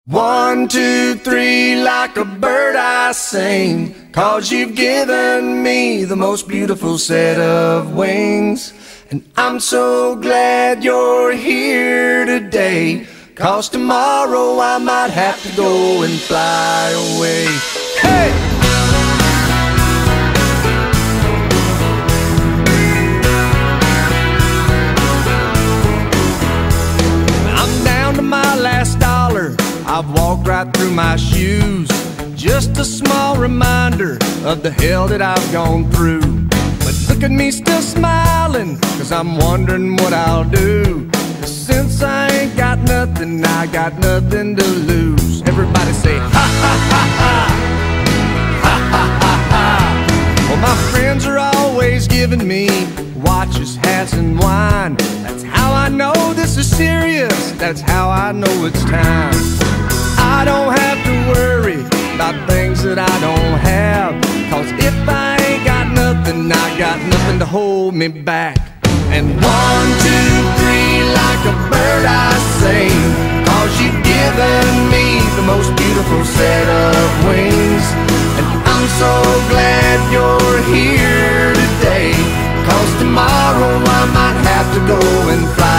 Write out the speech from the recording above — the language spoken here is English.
One, two, three, like a bird I sing, 'cause you've given me the most beautiful set of wings. And I'm so glad you're here today, 'cause tomorrow I might have to go and fly away. Hey! I'm down to my last dollar, I've walked right through my shoes. Just a small reminder of the hell that I've gone through. But look at me still smiling, 'cause I'm wondering what I'll do. 'Cause since I ain't got nothing, I got nothing to lose. Everybody say ha ha ha ha, ha ha ha ha. Well, my friends are always giving me watches, hats, and wine. That's how I know this is serious, that's how I know it's time. I don't have to worry about things that I don't have, 'cause if I ain't got nothing, I got nothing to hold me back. And one, two, three, like a bird I sing, 'cause you've given me the most beautiful set of wings. And I'm so glad you're here today, 'cause tomorrow I might have to go and fly